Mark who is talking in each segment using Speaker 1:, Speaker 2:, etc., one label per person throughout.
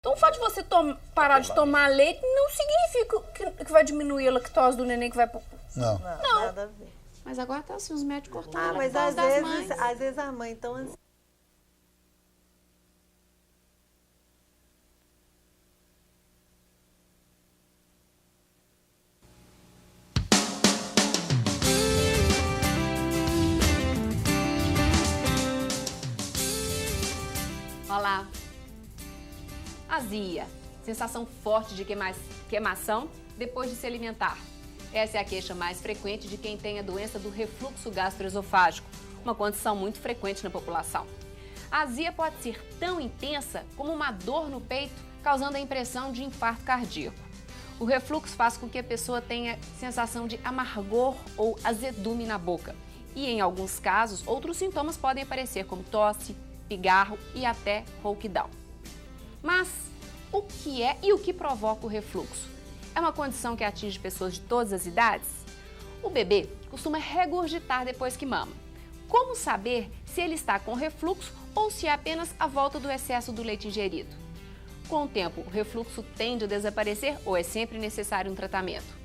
Speaker 1: Então, o fato de você parar de tomar leite não significa que vai diminuir a lactose do neném que vai...
Speaker 2: Não.
Speaker 3: Nada a ver.
Speaker 4: Mas agora tá assim, os médicos cortando a
Speaker 3: Mas
Speaker 4: lactose das mães.
Speaker 3: às vezes a mãe então
Speaker 4: Olá. Azia. Sensação forte de queimação depois de se alimentar. Essa é a queixa mais frequente de quem tem a doença do refluxo gastroesofágico, uma condição muito frequente na população. A azia pode ser tão intensa como uma dor no peito, causando a impressão de infarto cardíaco. O refluxo faz com que a pessoa tenha sensação de amargor ou azedume na boca. E, em alguns casos, outros sintomas podem aparecer, como tosse, pigarro e até rouquidão. Mas o que é e o que provoca o refluxo? É uma condição que atinge pessoas de todas as idades? O bebê costuma regurgitar depois que mama. Como saber se ele está com refluxo ou se é apenas a volta do excesso do leite ingerido? Com o tempo, o refluxo tende a desaparecer ou é sempre necessário um tratamento?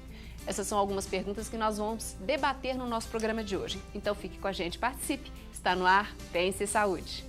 Speaker 4: Essas são algumas perguntas que nós vamos debater no nosso programa de hoje. Então fique com a gente, participe. Está no ar, Pense Saúde.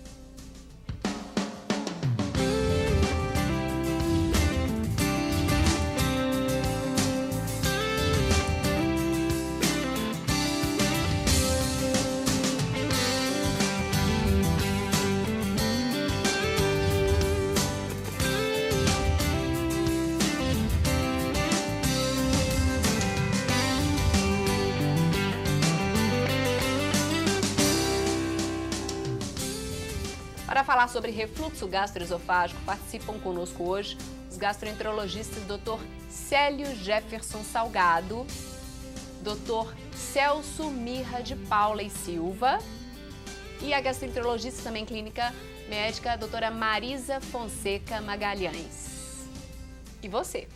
Speaker 4: Para falar sobre refluxo gastroesofágico, participam conosco hoje os gastroenterologistas Dr. Célio Jefferson Salgado, Dr. Celso Mirra de Paula e Silva e a gastroenterologista também clínica médica, doutora Marisa Fonseca Magalhães. E você?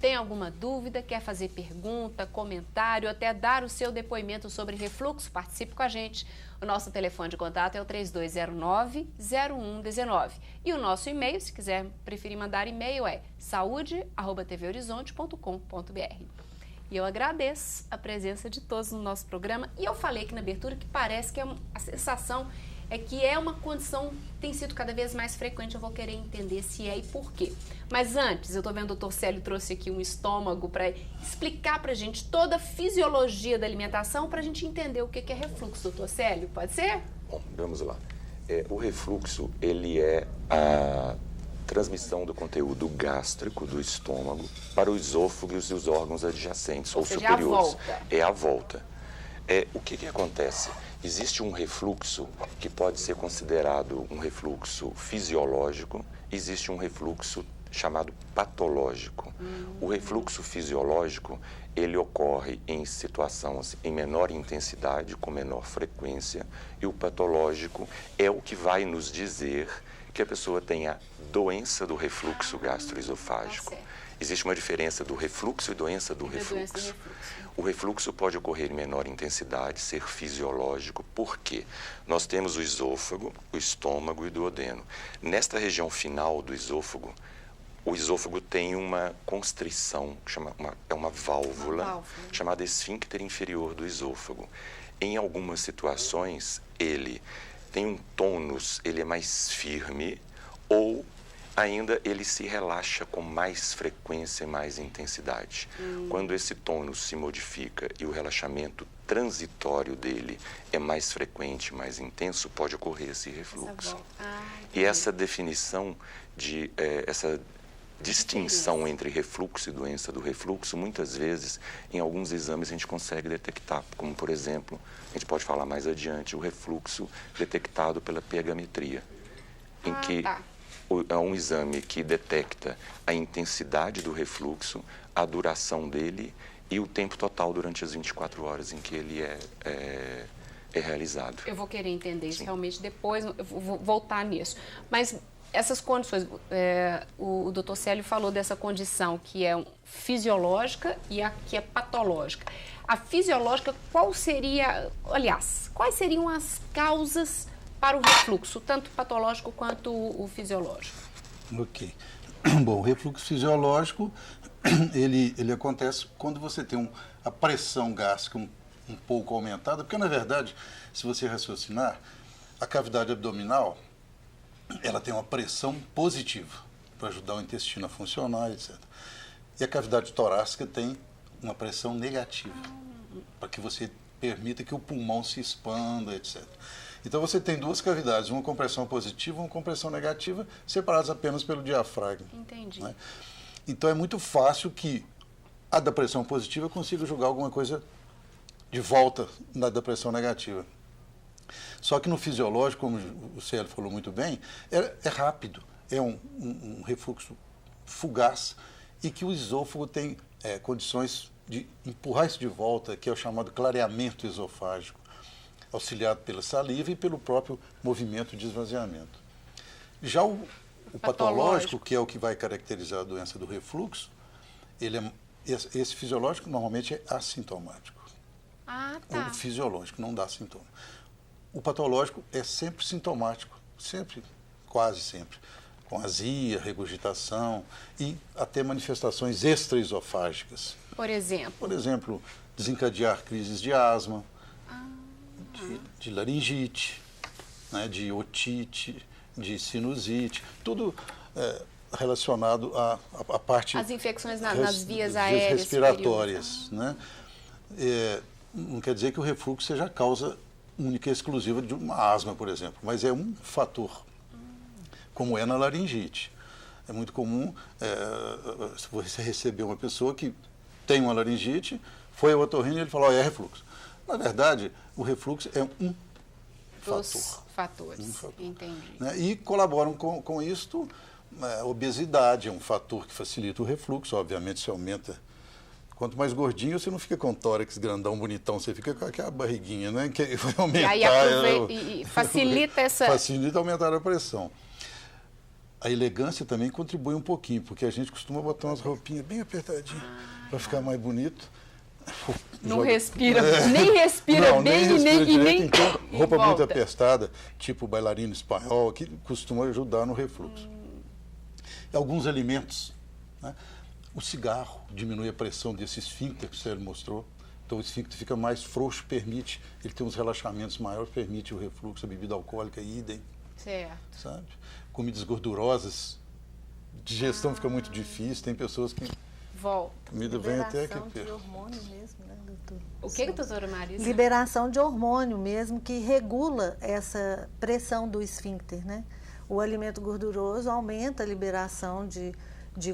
Speaker 4: Tem alguma dúvida, quer fazer pergunta, comentário, até dar o seu depoimento sobre refluxo? Participe com a gente. O nosso telefone de contato é o 3209-0119. E o nosso e-mail, se quiser preferir mandar e-mail, é saude@tvhorizonte.com.br. E eu agradeço a presença de todos no nosso programa. E eu falei aqui na abertura que parece que a sensação é que é uma condição que tem sido cada vez mais frequente. Eu vou querer entender se é e por quê. Mas antes, eu estou vendo o Dr. Célio trouxe aqui um estômago para explicar para a gente toda a fisiologia da alimentação para a gente entender o que é refluxo. Dr. Célio, pode ser?
Speaker 5: Bom, vamos lá. O refluxo, ele é a transmissão do conteúdo gástrico do estômago para o esôfago e os órgãos adjacentes ou superiores. É a volta. O que acontece? Existe um refluxo que pode ser considerado um refluxo fisiológico, existe um refluxo chamado patológico. O refluxo fisiológico, ele ocorre em situações em menor intensidade, com menor frequência, e o patológico é o que vai nos dizer que a pessoa tem a doença do refluxo gastroesofágico. Existe uma diferença do refluxo e doença do refluxo. O refluxo pode ocorrer em menor intensidade, ser fisiológico, porque nós temos o esôfago, o estômago e o duodeno. Nesta região final do esôfago, o esôfago tem uma constrição, é uma válvula chamada esfíncter inferior do esôfago. Em algumas situações, ele tem um tônus, ele é mais firme, ou ainda ele se relaxa com mais frequência e mais intensidade. Quando esse tônus se modifica e o relaxamento transitório dele é mais frequente, mais intenso, pode ocorrer esse refluxo. E essa definição essa distinção entre refluxo e doença do refluxo, muitas vezes, em alguns exames a gente consegue detectar, como, por exemplo, a gente pode falar mais adiante, o refluxo detectado pela pH-metria, em que é um exame que detecta a intensidade do refluxo, a duração dele e o tempo total durante as 24 horas em que ele é realizado.
Speaker 4: Eu vou querer entender isso realmente depois, eu vou voltar nisso. Mas essas condições, o Dr. Célio falou dessa condição que é fisiológica e a que é patológica. A fisiológica, quais seriam as causas para o refluxo, tanto patológico quanto o fisiológico?
Speaker 2: Ok. Bom, o refluxo fisiológico, ele acontece quando você tem a pressão gástrica um pouco aumentada, porque, na verdade, se você raciocinar, a cavidade abdominal, ela tem uma pressão positiva para ajudar o intestino a funcionar, etc. E a cavidade torácica tem uma pressão negativa, para que você permita que o pulmão se expanda, etc. Então você tem duas cavidades, uma com pressão positiva e uma com pressão negativa, separadas apenas pelo diafragma.
Speaker 4: Entendi.
Speaker 2: Né? Então é muito fácil que a da pressão positiva consiga jogar alguma coisa de volta da pressão negativa. Só que no fisiológico, como o Célio falou muito bem, é rápido, é um refluxo fugaz e que o esôfago tem condições de empurrar isso de volta, que é o chamado clareamento esofágico, auxiliado pela saliva e pelo próprio movimento de esvaziamento. Já o patológico, que é o que vai caracterizar a doença do refluxo, esse fisiológico normalmente é assintomático.
Speaker 4: Ah, tá.
Speaker 2: O fisiológico não dá sintoma. O patológico é sempre sintomático, sempre, quase sempre, com azia, regurgitação e até manifestações extraesofágicas.
Speaker 4: Por exemplo?
Speaker 2: Por exemplo, desencadear crises de asma, de laringite, né, de otite, de sinusite, tudo relacionado à parte...
Speaker 4: As infecções nas vias aéreas
Speaker 2: respiratórias. Né? Não quer dizer que o refluxo seja a causa única e exclusiva de uma asma, por exemplo, mas é um fator, como é na laringite. É muito comum se você receber uma pessoa que tem uma laringite, foi ao otorrino e ele falou, é refluxo. Na verdade, o refluxo é um
Speaker 4: fatores. Entendi.
Speaker 2: Né? E colaboram com isto, a obesidade é um fator que facilita o refluxo, obviamente se aumenta. Quanto mais gordinho, você não fica com tórax grandão, bonitão, você fica com aquela barriguinha, né? Que vai aumentar.
Speaker 4: E aí facilita essa...
Speaker 2: Facilita aumentar a pressão. A elegância também contribui um pouquinho, porque a gente costuma botar umas roupinhas bem apertadinhas para ficar mais bonito.
Speaker 4: Não respira, nem respira
Speaker 2: não,
Speaker 4: bem
Speaker 2: nem respira
Speaker 4: e nem...
Speaker 2: Então, roupa muito apertada, tipo bailarino espanhol, que costuma ajudar no refluxo. E alguns alimentos, né? O cigarro diminui a pressão desse esfíncter que o Célio mostrou. Então o esfíncter fica mais frouxo, permite, ele tem uns relaxamentos maiores, permite o refluxo, a bebida alcoólica, idem.
Speaker 4: Certo.
Speaker 2: Sabe? Comidas gordurosas, digestão fica muito difícil, tem pessoas que...
Speaker 4: Volta.
Speaker 2: Comida vem até aqui
Speaker 3: Liberação de
Speaker 2: perto.
Speaker 3: hormônio mesmo, né, doutor?
Speaker 4: O que, doutora Marisa?
Speaker 3: Liberação de hormônio mesmo, que regula essa pressão do esfíncter, né? O alimento gorduroso aumenta a liberação de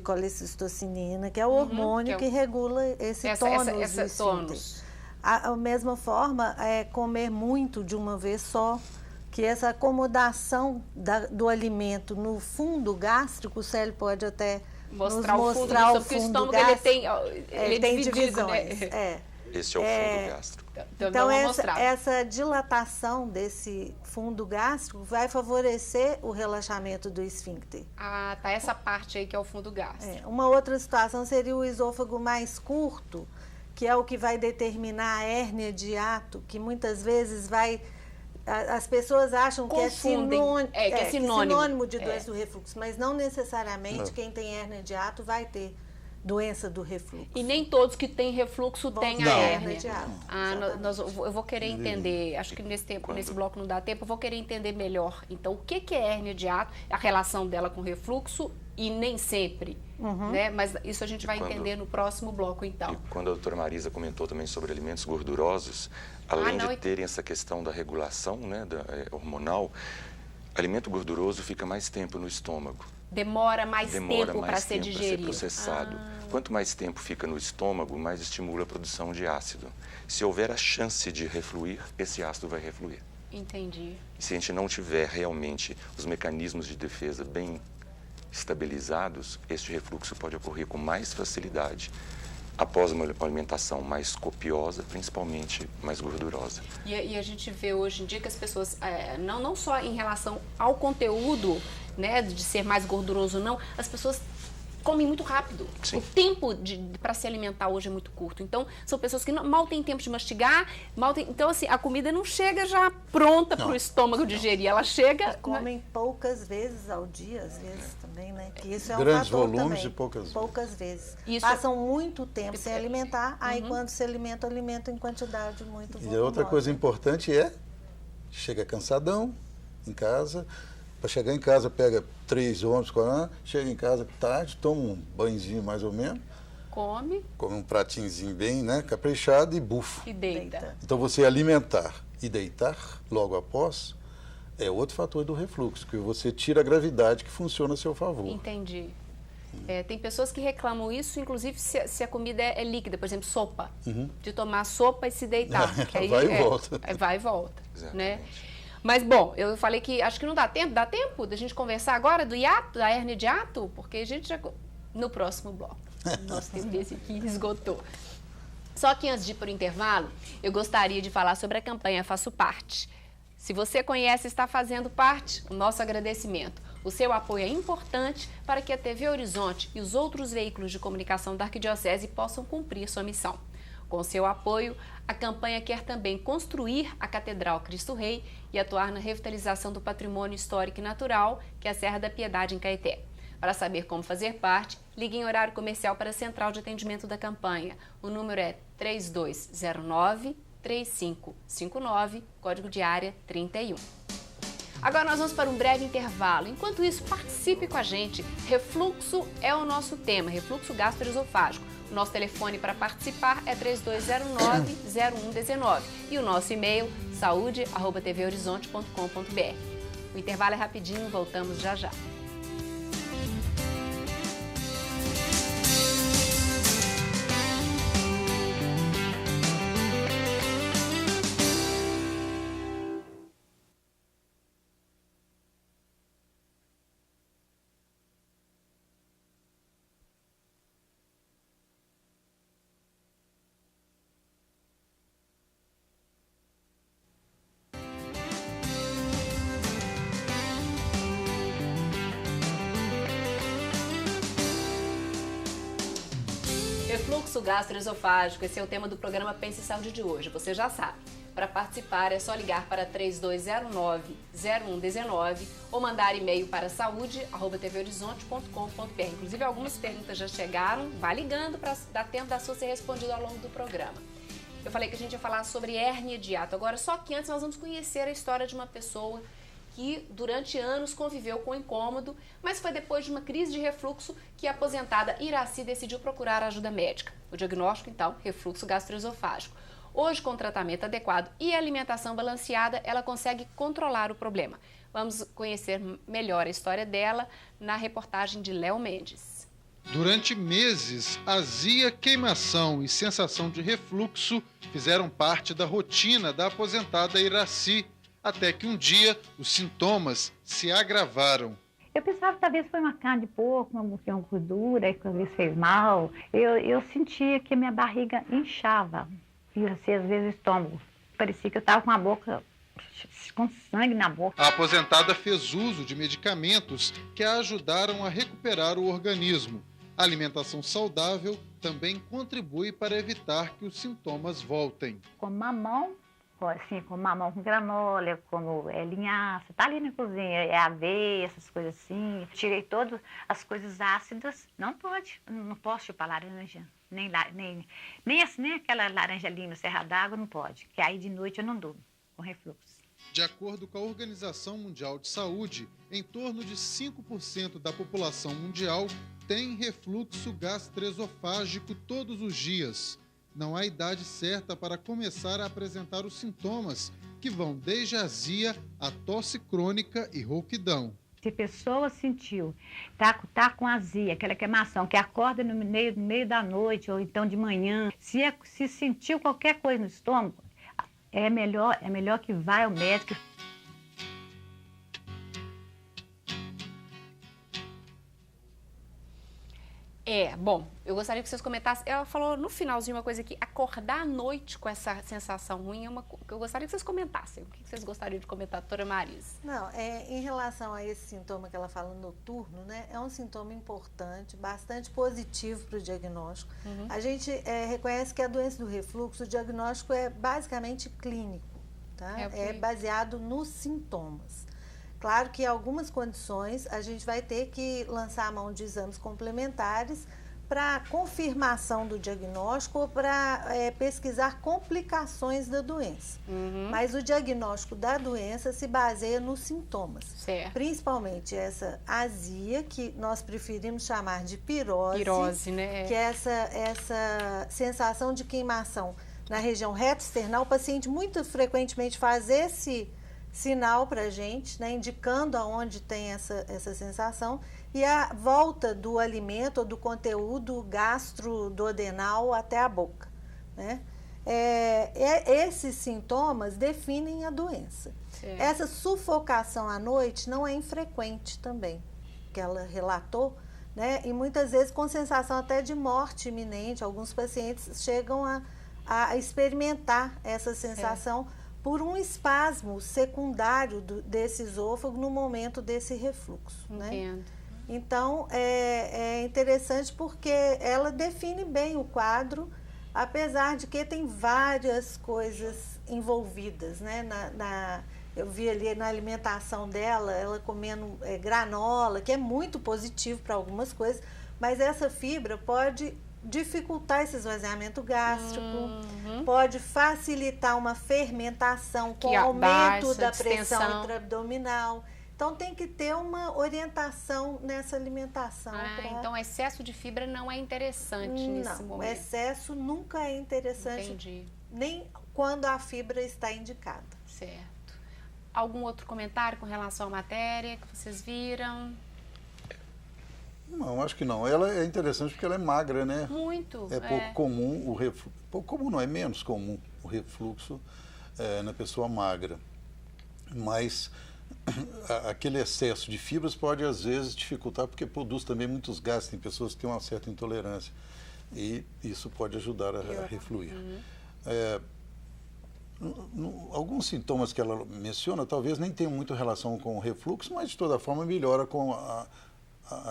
Speaker 3: colecistocinina, que é o hormônio que regula esse tônus do esfíncter. A mesma forma, comer muito de uma vez só, que essa acomodação do alimento no fundo gástrico, o Célio pode até
Speaker 4: mostrar
Speaker 3: nos
Speaker 4: o fundo
Speaker 3: mostrar
Speaker 4: porque o estômago ele tem dividido,
Speaker 3: divisões.
Speaker 4: Né?
Speaker 5: Esse é o fundo gástrico.
Speaker 3: Então essa dilatação desse fundo gástrico vai favorecer o relaxamento do esfíncter.
Speaker 4: Ah, tá. Essa parte aí que é o fundo gástrico.
Speaker 3: Uma outra situação seria o esôfago mais curto, que é o que vai determinar a hérnia de hiato, que muitas vezes as pessoas acham que é sinônimo de doença do refluxo, mas não necessariamente quem tem hérnia de hiato vai ter doença do refluxo.
Speaker 4: E nem todos que têm refluxo têm a hérnia. Eu vou querer entender, acho que nesse bloco não dá tempo, eu vou querer entender melhor. Então, o que é hérnia de hiato, a relação dela com refluxo e nem sempre, né? Mas isso a gente vai entender no próximo bloco, então.
Speaker 5: E quando a doutora Marisa comentou também sobre alimentos gordurosos, além de terem essa questão da regulação, né, hormonal, alimento gorduroso fica mais tempo no estômago.
Speaker 4: Demora mais tempo para ser digerido.
Speaker 5: Para ser processado. Quanto mais tempo fica no estômago, mais estimula a produção de ácido. Se houver a chance de refluir, esse ácido vai refluir.
Speaker 4: Entendi.
Speaker 5: E se a gente não tiver realmente os mecanismos de defesa bem estabilizados, este refluxo pode ocorrer com mais facilidade após uma alimentação mais copiosa, principalmente mais gordurosa.
Speaker 4: E a gente vê hoje em dia que as pessoas, não só em relação ao conteúdo, né, de ser mais gorduroso, não, as pessoas comem muito rápido.
Speaker 5: Sim.
Speaker 4: O tempo para se alimentar hoje é muito curto. Então, são pessoas que mal têm tempo de mastigar, então, assim, a comida não chega já pronta para o estômago digerir. Ela chega...
Speaker 3: Comem poucas vezes ao dia, às vezes também, né? Que isso é
Speaker 2: Grandes
Speaker 3: fator
Speaker 2: volumes
Speaker 3: também.
Speaker 2: e poucas
Speaker 3: vezes.
Speaker 4: Isso
Speaker 3: Passam muito tempo sem alimentar, aí quando se alimenta em quantidade muito volumosa.
Speaker 2: E a outra coisa importante chega cansadão em casa. Para chegar em casa, pega 3 ônibus, chega em casa tarde, toma um banhozinho mais ou menos. Come um pratinhozinho bem, né, caprichado e bufo.
Speaker 4: E deita.
Speaker 2: Então você alimentar e deitar logo após é outro fator do refluxo, que você tira a gravidade que funciona a seu favor.
Speaker 4: Entendi. Tem pessoas que reclamam isso, inclusive se a comida é líquida, por exemplo, sopa. De tomar sopa e se deitar. Que aí
Speaker 2: vai e volta.
Speaker 4: Vai e volta.
Speaker 5: Exatamente.
Speaker 4: Né? Mas, bom, eu falei que acho que não dá tempo. Dá tempo da gente conversar agora do hiato, da hérnia de hiato? Porque a gente já... No próximo bloco. Nosso tempo desse aqui esgotou. Só que antes de ir para o intervalo, eu gostaria de falar sobre a campanha Faço Parte. Se você conhece e está fazendo parte, o nosso agradecimento. O seu apoio é importante para que a TV Horizonte e os outros veículos de comunicação da Arquidiocese possam cumprir sua missão. Com seu apoio, a campanha quer também construir a Catedral Cristo Rei e atuar na revitalização do patrimônio histórico e natural, que é a Serra da Piedade, em Caeté. Para saber como fazer parte, ligue em horário comercial para a central de atendimento da campanha. O número é 3209-3559, código de área 31. Agora nós vamos para um breve intervalo. Enquanto isso, participe com a gente. Refluxo é o nosso tema, refluxo gastroesofágico. O nosso telefone para participar é 3209-0119 e o nosso e-mail saude@tvhorizonte.com.br. O intervalo é rapidinho, voltamos já já. Refluxo gastroesofágico, esse é o tema do programa Pense em Saúde de hoje, você já sabe. Para participar é só ligar para 3209-0119 ou mandar e-mail para saude@tvhorizonte.com.br. Inclusive algumas perguntas já chegaram, vá ligando para dar tempo da sua ser respondida ao longo do programa. Eu falei que a gente ia falar sobre hérnia de hiato, agora só que antes nós vamos conhecer a história de uma pessoa que durante anos conviveu com incômodo, mas foi depois de uma crise de refluxo que a aposentada Iraci decidiu procurar ajuda médica. O diagnóstico, então, refluxo gastroesofágico. Hoje, com tratamento adequado e alimentação balanceada, ela consegue controlar o problema. Vamos conhecer melhor a história dela na reportagem de Léo Mendes.
Speaker 6: Durante meses, azia, queimação e sensação de refluxo fizeram parte da rotina da aposentada Iraci, até que um dia os sintomas se agravaram.
Speaker 7: Eu pensava que talvez foi uma carne de porco, uma gordura, que talvez fez mal. Eu sentia que a minha barriga inchava, e assim, às vezes o estômago. Parecia que eu estava com a boca, com sangue na boca.
Speaker 6: A aposentada fez uso de medicamentos que a ajudaram a recuperar o organismo. A alimentação saudável também contribui para evitar que os sintomas voltem.
Speaker 7: Com mamão, assim, como mamão com granola, como linhaça, tá ali na cozinha, aveia, essas coisas assim. Tirei todas as coisas ácidas. Não posso chupar laranja, nem aquela laranja ali no Serra d'Água, não pode, que aí de noite eu não durmo, com refluxo.
Speaker 6: De acordo com a Organização Mundial de Saúde, em torno de 5% da população mundial tem refluxo gastroesofágico todos os dias. Não há idade certa para começar a apresentar os sintomas, que vão desde azia a tosse crônica e rouquidão.
Speaker 7: Se a pessoa sentiu, tá com azia, aquela queimação, que acorda no meio da noite ou então de manhã, se sentiu qualquer coisa no estômago, é melhor que vá ao médico.
Speaker 4: Bom, eu gostaria que vocês comentassem, ela falou no finalzinho uma coisa aqui, acordar à noite com essa sensação ruim é uma coisa que eu gostaria que vocês comentassem. O que vocês gostariam de comentar, doutora Marisa?
Speaker 3: Não, em relação a esse sintoma que ela fala noturno, né, é um sintoma importante, bastante positivo para o diagnóstico. A gente reconhece que a doença do refluxo, o diagnóstico é basicamente clínico, tá? É baseado nos sintomas. Claro que em algumas condições a gente vai ter que lançar a mão de exames complementares para confirmação do diagnóstico ou para pesquisar complicações da doença. Mas o diagnóstico da doença se baseia nos sintomas.
Speaker 4: Certo.
Speaker 3: Principalmente essa azia, que nós preferimos chamar de pirose.
Speaker 4: Pirose, né?
Speaker 3: Que é essa sensação de queimação na região reto-external. O paciente muito frequentemente faz esse sinal para a gente, né, indicando aonde tem essa sensação, e a volta do alimento ou do conteúdo gastroduodenal até a boca, né? Esses sintomas definem a doença. Essa sufocação à noite não é infrequente também, que ela relatou, né? E muitas vezes com sensação até de morte iminente. Alguns pacientes chegam a experimentar essa sensação por um espasmo secundário desse esôfago no momento desse refluxo.
Speaker 4: Entendo.
Speaker 3: Né? Então, é interessante porque ela define bem o quadro, apesar de que tem várias coisas envolvidas, né? Eu vi ali na alimentação dela, ela comendo granola, que é muito positivo para algumas coisas, mas essa fibra pode dificultar esse esvaziamento gástrico, pode facilitar uma fermentação com aumento da pressão intraabdominal. Então tem que ter uma orientação nessa alimentação.
Speaker 4: Então excesso de fibra não é interessante nesse momento.
Speaker 3: Não, excesso nunca é interessante.
Speaker 4: Entendi.
Speaker 3: Nem quando a fibra está indicada.
Speaker 4: Certo. Algum outro comentário com relação à matéria que vocês viram?
Speaker 2: Não, acho que não. Ela é interessante porque ela é magra, né?
Speaker 4: Muito.
Speaker 2: É pouco comum o refluxo. Pouco comum não, é menos comum o refluxo na pessoa magra. Mas aquele excesso de fibras pode, às vezes, dificultar, porque produz também muitos gases. Tem pessoas que têm uma certa intolerância. E isso pode ajudar a refluir. Alguns sintomas que ela menciona talvez nem tenham muito relação com o refluxo, mas, de toda forma, melhora com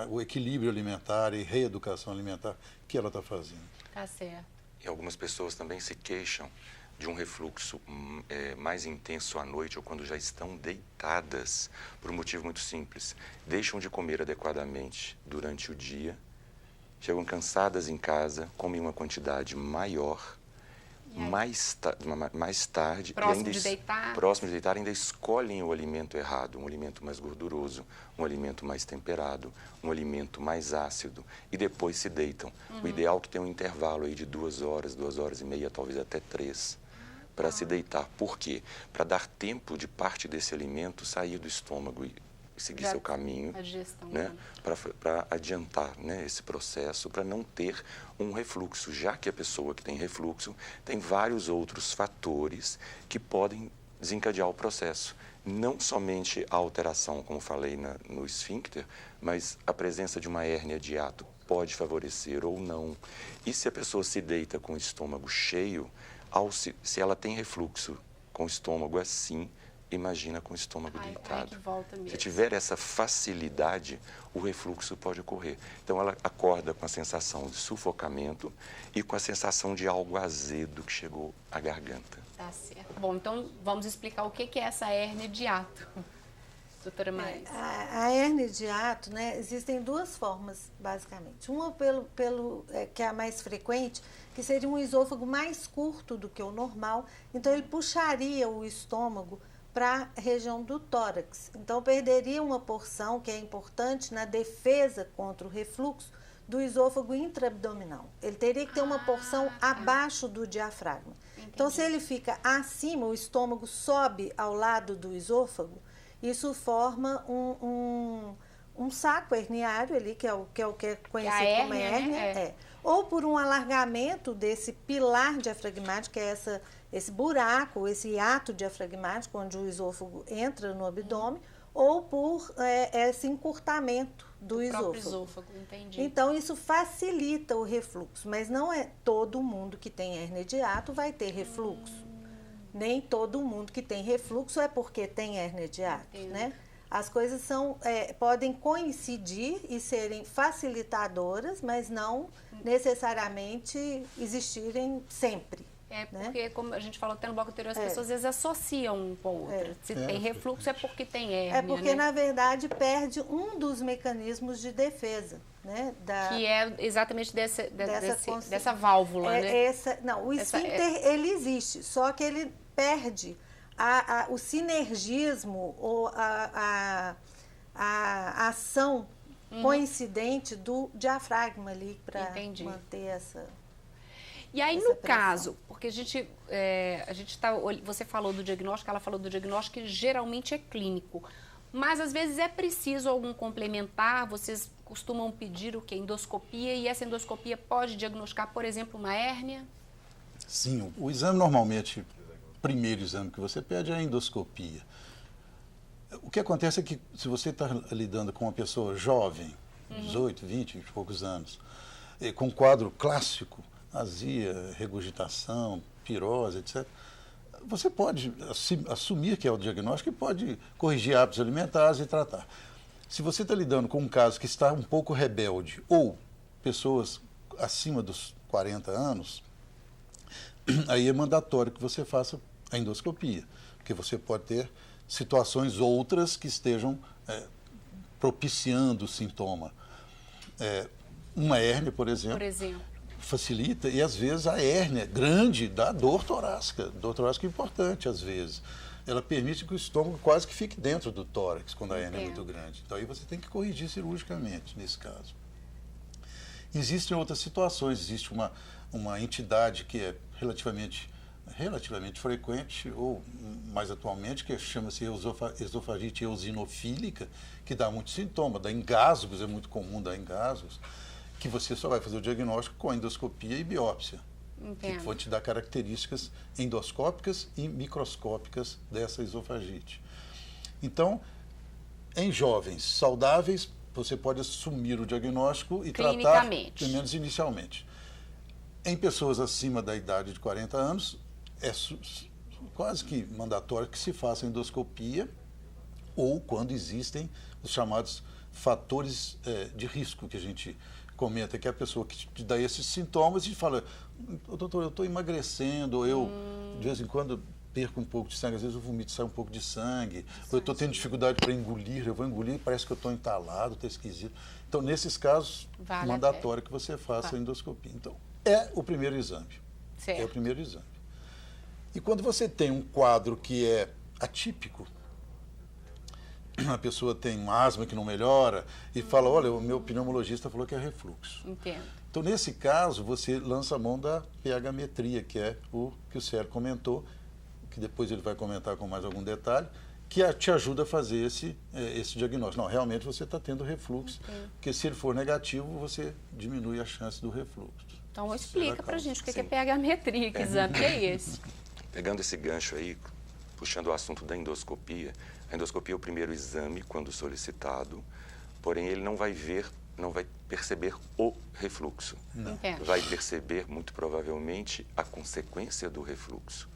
Speaker 2: o equilíbrio alimentar e reeducação alimentar que ela está fazendo.
Speaker 4: Tá certo.
Speaker 5: E algumas pessoas também se queixam de um refluxo mais intenso à noite ou quando já estão deitadas, por um motivo muito simples. Deixam de comer adequadamente durante o dia, chegam cansadas em casa, comem uma quantidade maior, mais tarde,
Speaker 4: próximo de deitar,
Speaker 5: ainda escolhem o alimento errado, um alimento mais gorduroso, um alimento mais temperado, um alimento mais ácido, e depois se deitam. O ideal é que tenha um intervalo aí de 2 horas, 2 horas e meia, talvez até 3, para se deitar. Por quê? Para dar tempo de parte desse alimento sair do estômago e seguir seu caminho, né, para adiantar, né, esse processo, para não ter um refluxo, já que a pessoa que tem refluxo tem vários outros fatores que podem desencadear o processo. Não somente a alteração, como falei no esfíncter, mas a presença de uma hérnia de hiato pode favorecer ou não. E se a pessoa se deita com o estômago cheio, se ela tem refluxo com o estômago assim, imagina com o estômago deitado. Se tiver essa facilidade, o refluxo pode ocorrer. Então, ela acorda com a sensação de sufocamento e com a sensação de algo azedo que chegou à garganta.
Speaker 4: Tá certo. Bom, então vamos explicar o que é essa hérnia de hiato, doutora Marisa.
Speaker 3: A hérnia de hiato, né, existem 2 formas, basicamente. Uma que é a mais frequente, que seria um esôfago mais curto do que o normal, então ele puxaria o estômago para a região do tórax. Então, perderia uma porção que é importante na defesa contra o refluxo do esôfago intraabdominal. Ele teria que ter uma porção abaixo do diafragma. Entendi. Então, se ele fica acima, o estômago sobe ao lado do esôfago, isso forma um saco herniário ali, que é o que é conhecido como hérnia. Né? Ou por um alargamento desse pilar diafragmático, que é esse buraco, esse hiato diafragmático, onde o esôfago entra no abdômen, ou por esse encurtamento do
Speaker 1: esôfago. Entendi.
Speaker 3: Então, isso facilita o refluxo, mas não é todo mundo que tem hérnia de hiato vai ter refluxo. Nem todo mundo que tem refluxo é porque tem hérnia de hiato, né? As coisas podem coincidir e serem facilitadoras, mas não necessariamente existirem sempre.
Speaker 4: Porque, como a gente falou até no bloco anterior, as pessoas às vezes associam um com o outro. Se tem refluxo é porque tem hérnia.
Speaker 3: É porque, na verdade, perde um dos mecanismos de defesa, né?
Speaker 4: Que é exatamente dessa válvula, né?
Speaker 3: O esfíncter, ele existe, só que ele perde o sinergismo ou a ação coincidente do diafragma ali para manter essa...
Speaker 4: E aí, no caso, porque você falou do diagnóstico, ela falou do diagnóstico que geralmente é clínico, mas às vezes é preciso algum complementar, vocês costumam pedir o quê? Endoscopia, e essa endoscopia pode diagnosticar, por exemplo, uma hérnia?
Speaker 2: Sim, o exame normalmente, o primeiro exame que você pede é a endoscopia. O que acontece é que se você está lidando com uma pessoa jovem, 18, 20 e poucos anos, com um quadro clássico, azia, regurgitação, pirose, etc., você pode assumir que é o diagnóstico e pode corrigir hábitos alimentares e tratar. Se você está lidando com um caso que está um pouco rebelde ou pessoas acima dos 40 anos, aí é mandatório que você faça a endoscopia, porque você pode ter situações outras que estejam propiciando o sintoma. Uma hérnia, por exemplo, facilita, e às vezes a hérnia grande dá dor torácica. Dor torácica é importante, às vezes. Ela permite que o estômago quase que fique dentro do tórax, quando a hérnia é muito grande. Então aí você tem que corrigir cirurgicamente, nesse caso. Existem outras situações, existe uma entidade que é relativamente frequente, ou mais atualmente, que chama-se esofagite eosinofílica, que dá muito sintoma, dá engasgos, é muito comum dar engasgos, que você só vai fazer o diagnóstico com endoscopia e biópsia. Que vão te dar características endoscópicas e microscópicas dessa esofagite. Então, em jovens saudáveis, você pode assumir o diagnóstico e tratar, pelo menos inicialmente. Em pessoas acima da idade de 40 anos, é quase que mandatório que se faça endoscopia, ou quando existem os chamados fatores de risco, que a gente comenta, que é a pessoa que te dá esses sintomas e fala: doutor, eu estou emagrecendo, ou eu, de vez em quando, perco um pouco de sangue, às vezes o vomito sai um pouco de sangue, ou eu estou tendo dificuldade para engolir, eu vou engolir e parece que eu estou entalado, está esquisito. Então, nesses casos, mandatório que você faça a endoscopia. Então, é o primeiro exame. É o primeiro exame. E quando você tem um quadro que é atípico, a pessoa tem um asma que não melhora e fala: olha, o meu pneumologista falou que é refluxo.
Speaker 4: Entendo.
Speaker 2: Então, nesse caso, você lança a mão da pH-metria, que é o que o Célio comentou, que depois ele vai comentar com mais algum detalhe, que te ajuda a fazer esse diagnóstico. Não, realmente você está tendo refluxo, porque se ele for negativo, você diminui a chance do refluxo.
Speaker 4: Então, explica para a gente o que é pH-metria, que exame que é esse?
Speaker 5: Pegando esse gancho aí, puxando o assunto da endoscopia, a endoscopia é o primeiro exame quando solicitado, porém ele não vai perceber o refluxo. Vai perceber, muito provavelmente, a consequência do refluxo.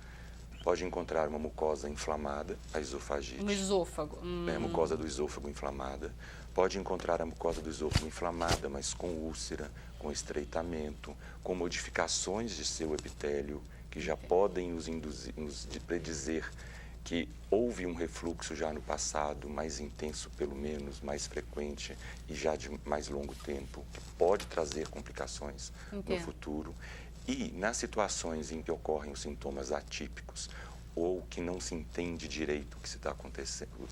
Speaker 5: Pode encontrar uma mucosa inflamada, a esofagite.
Speaker 4: No esôfago.
Speaker 5: A mucosa do esôfago inflamada. Pode encontrar a mucosa do esôfago inflamada, mas com úlcera, com estreitamento, com modificações de seu epitélio, que já podem nos predizer que houve um refluxo já no passado, mais intenso pelo menos, mais frequente e já de mais longo tempo, que pode trazer complicações no futuro. E nas situações em que ocorrem os sintomas atípicos ou que não se entende direito o que está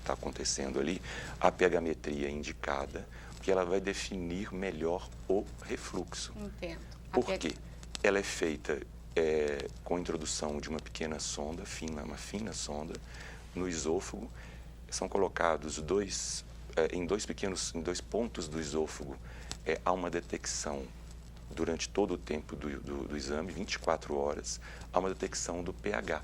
Speaker 5: acontecendo ali, a pH-metria é indicada, porque ela vai definir melhor o refluxo. Por quê? Ela é feita com a introdução de uma pequena sonda, uma fina sonda, no esôfago. São colocados em dois pontos do esôfago, há uma detecção durante todo o tempo do exame, 24 horas, há uma detecção do pH.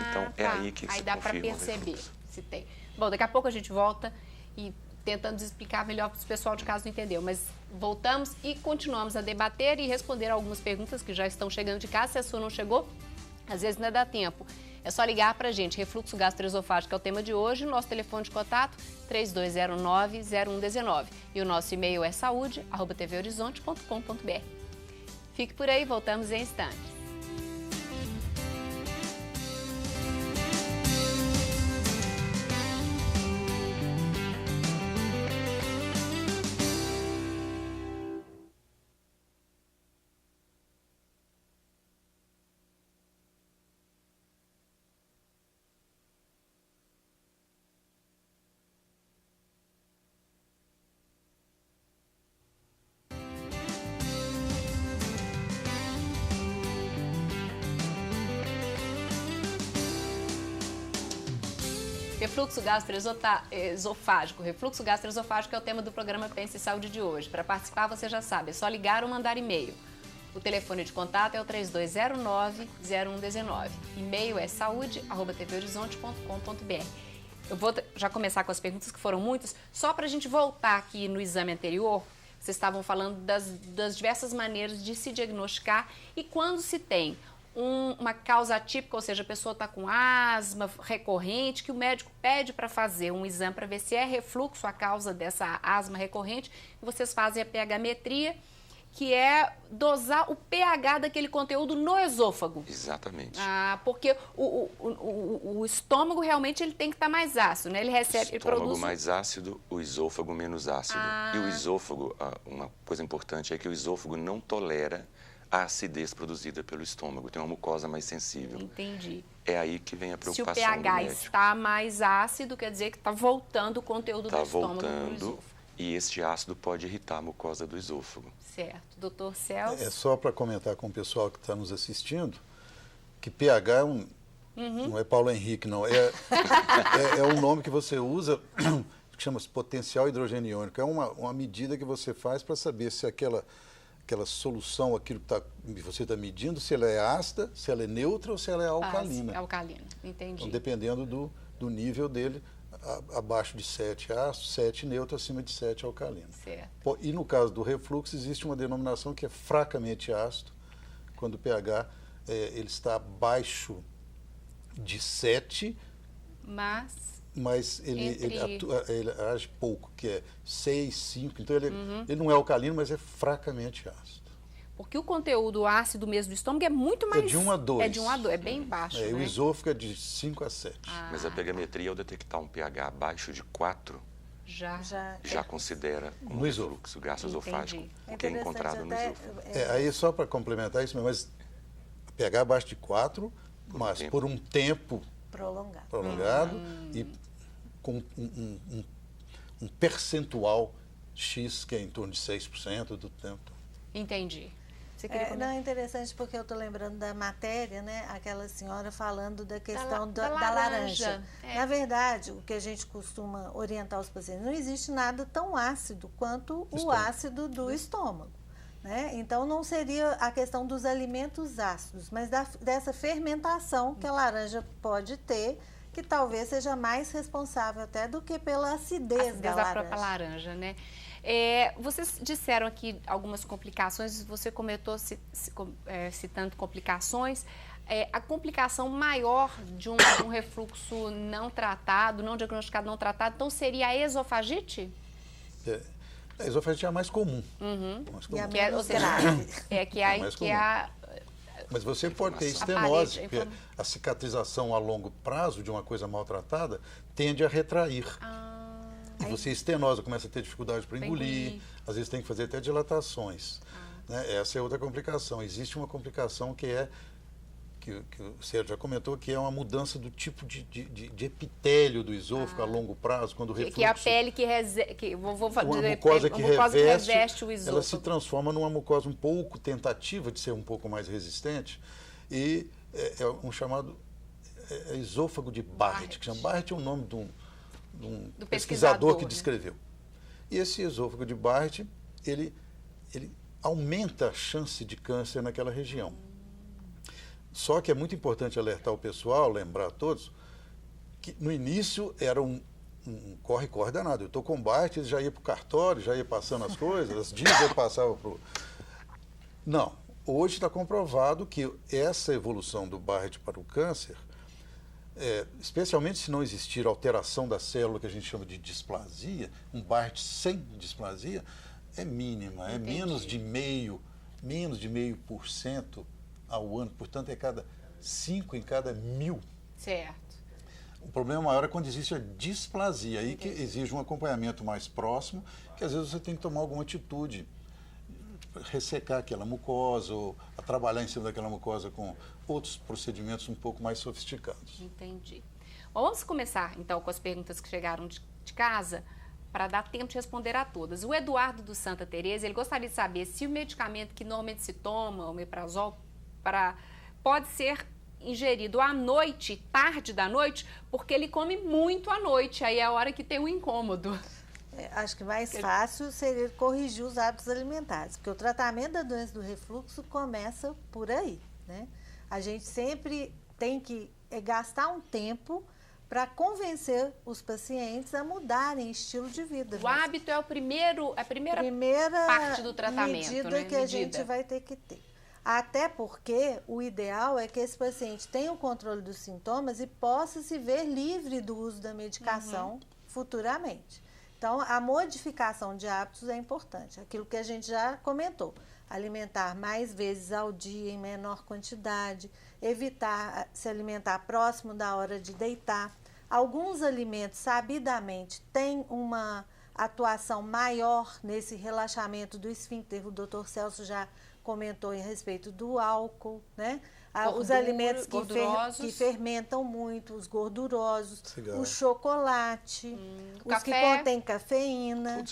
Speaker 5: Então, é aí que se confirma o refluxo.
Speaker 4: se tem. Bom, daqui a pouco a gente volta e tentando explicar melhor para o pessoal de casa não entendeu, mas voltamos e continuamos a debater e responder algumas perguntas que já estão chegando de casa. Se a sua não chegou, às vezes não dá tempo. É só ligar para a gente. Refluxo gastroesofágico é o tema de hoje. O nosso telefone de contato, 3209-0119. E o nosso e-mail é saúde@tvhorizonte.com.br. Fique por aí, voltamos em instantes. Refluxo gastroesofágico. Refluxo gastroesofágico é o tema do programa Pense em Saúde de hoje. Para participar, você já sabe, é só ligar ou mandar e-mail. O telefone de contato é o 3209-0119. E-mail é saúde@tvhorizonte.com.br. Eu vou já começar com as perguntas, que foram muitas, só para a gente voltar aqui no exame anterior. Vocês estavam falando das diversas maneiras de se diagnosticar e quando se tem uma causa atípica, ou seja, a pessoa está com asma recorrente, que o médico pede para fazer um exame para ver se é refluxo a causa dessa asma recorrente, e vocês fazem a pH-metria, que é dosar o pH daquele conteúdo no esôfago.
Speaker 5: Exatamente.
Speaker 4: Porque o estômago realmente ele tem que estar mais ácido, né? Ele recebe,
Speaker 5: o estômago mais ácido, o esôfago menos ácido. E o esôfago, uma coisa importante é que o esôfago não tolera a acidez produzida pelo estômago, tem uma mucosa mais sensível.
Speaker 4: Entendi.
Speaker 5: É aí que vem a preocupação do
Speaker 4: médico. Se o pH
Speaker 5: médico.
Speaker 4: está mais ácido, quer dizer que está voltando o conteúdo do estômago no esôfago.
Speaker 5: E este ácido pode irritar a mucosa do esôfago.
Speaker 4: Certo. Doutor Celso?
Speaker 2: É só para comentar com o pessoal que está nos assistindo, que pH não é Paulo Henrique, não. É um nome que você usa, que chama-se potencial hidrogeniônico. É uma medida que você faz para saber se aquela solução, aquilo que você está medindo, se ela é ácida, se ela é neutra ou se ela é alcalina.
Speaker 4: Alcalina, entendi.
Speaker 2: Então, dependendo do nível dele, abaixo de 7 ácido, 7 neutro, acima de 7 alcalina.
Speaker 4: Certo.
Speaker 2: E no caso do refluxo, existe uma denominação que é fracamente ácido, quando o pH ele está abaixo de 7, mas ele age pouco, que é 6, 5. Então, ele não é alcalino, mas é fracamente ácido.
Speaker 4: Porque o conteúdo ácido mesmo do estômago é muito mais...
Speaker 2: É de 1 a 2.
Speaker 4: É de 1 a 2, é bem baixo, né?
Speaker 2: O esôfago é de 5 a 7.
Speaker 5: Mas a pH-metria, ao detectar um pH abaixo de 4, já considera um refluxo gastroesofágico, que é encontrado no esôfago.
Speaker 2: Aí, só para complementar isso, mas pH abaixo de 4, mas por um tempo prolongado e com um percentual X, que é em torno de 6% do tempo.
Speaker 4: Entendi.
Speaker 3: Não, é interessante porque eu estou lembrando da matéria, né? Aquela senhora falando da questão da laranja. Na verdade, o que a gente costuma orientar os pacientes, não existe nada tão ácido quanto o ácido do estômago. Né? Então, não seria a questão dos alimentos ácidos, mas dessa fermentação que a laranja pode ter, que talvez seja mais responsável até do que pela acidez da laranja.
Speaker 4: Própria laranja, né? Vocês disseram aqui algumas complicações, você comentou citando complicações. A complicação maior de um refluxo não tratado, não diagnosticado, não tratado, então seria a esofagite?
Speaker 2: A esofagite é a mais comum.
Speaker 3: Mais comum.
Speaker 2: Mas você pode ter estenose, porque a cicatrização a longo prazo de uma coisa maltratada tende a retrair. E você estenosa, começa a ter dificuldade para engolir, às vezes tem que fazer até dilatações. Né? Essa é outra complicação. Existe uma complicação que o Sérgio já comentou, que é uma mudança do tipo de epitélio do esôfago a longo prazo, quando o refluxo...
Speaker 4: Que é a pele
Speaker 2: uma mucosa que reveste o esôfago. Ela se transforma numa mucosa um pouco tentativa de ser um pouco mais resistente, e é um chamado esôfago de Barrett, que chama Barrett é o nome de um pesquisador que descreveu. Né? E esse esôfago de Barrett, ele aumenta a chance de câncer naquela região. Só que é muito importante alertar o pessoal, lembrar a todos, que no início era um corre-corre danado. Eu estou com Barrett, ele já ia para o cartório, já ia passando as coisas, as dias ele passava para o... Não, hoje está comprovado que essa evolução do Barrett para o câncer, especialmente se não existir alteração da célula que a gente chama de displasia, um Barrett sem displasia, é mínima, é menos de 0,5% ao ano, portanto é 5 em cada 1000.
Speaker 4: Certo.
Speaker 2: O problema maior é quando existe a displasia, aí que exige um acompanhamento mais próximo, que às vezes você tem que tomar alguma atitude, ressecar aquela mucosa, ou trabalhar em cima daquela mucosa com outros procedimentos um pouco mais sofisticados.
Speaker 4: Entendi. Bom, vamos começar então com as perguntas que chegaram de casa, para dar tempo de responder a todas. O Eduardo do Santa Teresa, ele gostaria de saber se o medicamento que normalmente se toma, o omeprazol, pode ser ingerido à noite, tarde da noite, porque ele come muito à noite, aí é a hora que tem um incômodo.
Speaker 3: Acho que mais fácil seria corrigir os hábitos alimentares, porque o tratamento da doença do refluxo começa por aí, né? A gente sempre tem que gastar um tempo para convencer os pacientes a mudarem estilo de vida.
Speaker 4: O hábito é a primeira parte do tratamento,
Speaker 3: medida,
Speaker 4: né?
Speaker 3: que a gente vai ter que ter. Até porque o ideal é que esse paciente tenha o controle dos sintomas e possa se ver livre do uso da medicação futuramente. Então, a modificação de hábitos é importante. Aquilo que a gente já comentou. Alimentar mais vezes ao dia, em menor quantidade. Evitar se alimentar próximo da hora de deitar. Alguns alimentos, sabidamente, têm uma atuação maior nesse relaxamento do esfíncter. O Dr. Celso já comentou em respeito do álcool, né? Os alimentos que fermentam muito, os gordurosos, o chocolate, os que contêm cafeína,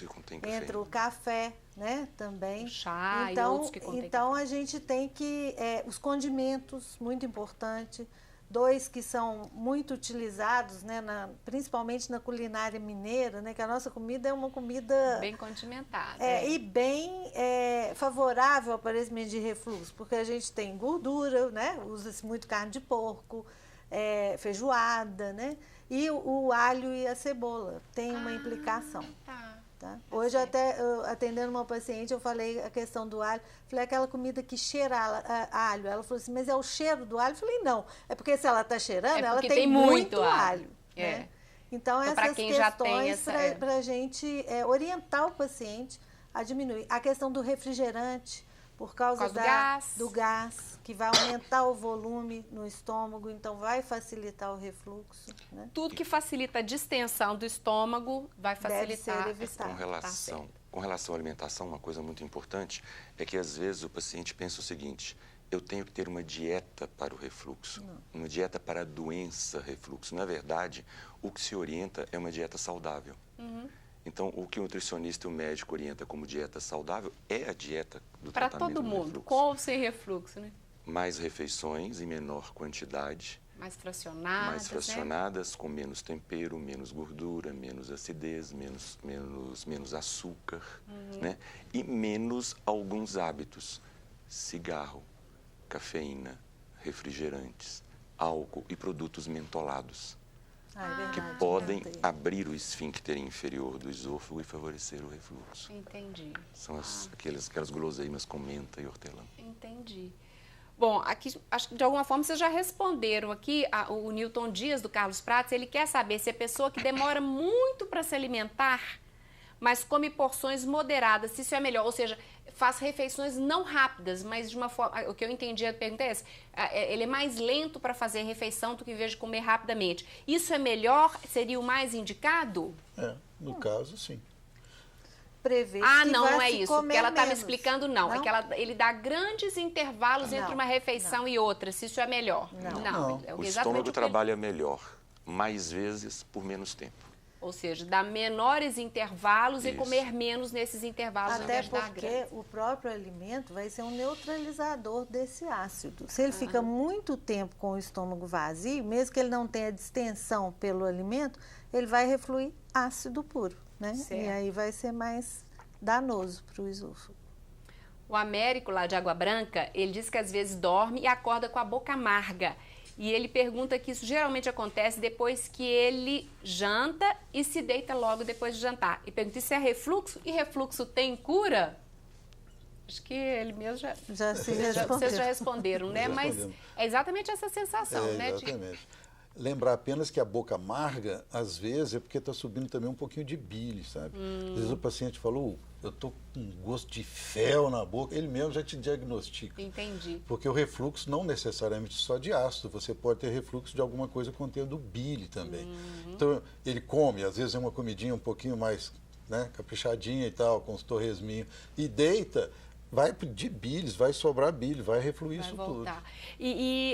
Speaker 3: entra o café, né, também.
Speaker 4: O chá
Speaker 3: então,
Speaker 4: e outros que contêm
Speaker 3: então a gente tem que, os condimentos, muito importante, 2 que são muito utilizados, né, principalmente na culinária mineira, né, que a nossa comida é uma comida...
Speaker 4: bem condimentada.
Speaker 3: E bem favorável ao aparecimento de refluxo, porque a gente tem gordura, né, usa-se muito carne de porco, feijoada, né, e o alho e a cebola tem uma implicação. Tá? Hoje, até atendendo uma paciente, eu falei a questão do alho. Falei, aquela comida que cheira a alho. Ela falou assim, mas é o cheiro do alho? Eu falei, não. É porque se ela está cheirando, ela tem muito alho. Né? Então, essas questões para a gente orientar o paciente a diminuir. A questão do refrigerante, por causa do gás, que vai aumentar o volume no estômago, então vai facilitar o refluxo. Né?
Speaker 4: Tudo que facilita a distensão do estômago vai facilitar.
Speaker 3: Deve ser evitado.
Speaker 5: Com relação à alimentação, uma coisa muito importante é que às vezes o paciente pensa o seguinte: eu tenho que ter uma dieta para o refluxo, uma dieta para a doença refluxo. Na verdade, o que se orienta é uma dieta saudável. Então, o que o nutricionista e o médico orienta como dieta saudável é a dieta do tratamento do refluxo. Para todo mundo,
Speaker 4: com ou sem refluxo, né?
Speaker 5: Mais refeições em menor quantidade.
Speaker 4: Mais fracionadas,
Speaker 5: né? Com menos tempero, menos gordura, menos acidez, menos açúcar, né? E menos alguns hábitos: cigarro, cafeína, refrigerantes, álcool e produtos mentolados. Que podem abrir o esfíncter inferior do esôfago e favorecer o refluxo.
Speaker 4: Entendi.
Speaker 5: São aquelas guloseimas com menta e hortelã.
Speaker 4: Entendi. Bom, aqui, acho que de alguma forma vocês já responderam aqui. O Newton Dias, do Carlos Prates, ele quer saber se a pessoa que demora muito para se alimentar, mas come porções moderadas, se isso é melhor. Ou seja, faz refeições não rápidas, mas de uma forma... O que eu entendi a pergunta é essa. Ele é mais lento para fazer refeição do que em vez de comer rapidamente. Isso é melhor? Seria o mais indicado?
Speaker 2: No caso, sim.
Speaker 4: Não é isso. Porque ela está me explicando, não. É que ele dá grandes intervalos entre uma refeição e outra, se isso é melhor. Não.
Speaker 5: O estômago trabalha melhor, mais vezes por menos tempo.
Speaker 4: Ou seja, dar menores intervalos e comer menos nesses intervalos.
Speaker 3: Até porque o próprio alimento vai ser um neutralizador desse ácido. Se ele fica muito tempo com o estômago vazio, mesmo que ele não tenha distensão pelo alimento, ele vai refluir ácido puro, né? E aí vai ser mais danoso para o esôfago.
Speaker 4: O Américo, lá de Água Branca, ele diz que às vezes dorme e acorda com a boca amarga. E ele pergunta que isso geralmente acontece depois que ele janta e se deita logo depois de jantar. E pergunta se é refluxo, e refluxo tem cura? Acho que ele mesmo vocês já responderam, né? Mas é exatamente essa sensação, né?
Speaker 2: Exatamente. Lembrar apenas que a boca amarga, às vezes, é porque está subindo também um pouquinho de bile, sabe? Às vezes o paciente falou, eu estou com gosto de fel na boca, ele mesmo já te diagnostica.
Speaker 4: Entendi.
Speaker 2: Porque o refluxo não necessariamente só de ácido, você pode ter refluxo de alguma coisa contendo bile também. Então, ele come, às vezes é uma comidinha um pouquinho mais, né, caprichadinha e tal, com os torresminhos, e deita, vai de bilis, vai sobrar bile, vai refluir isso tudo.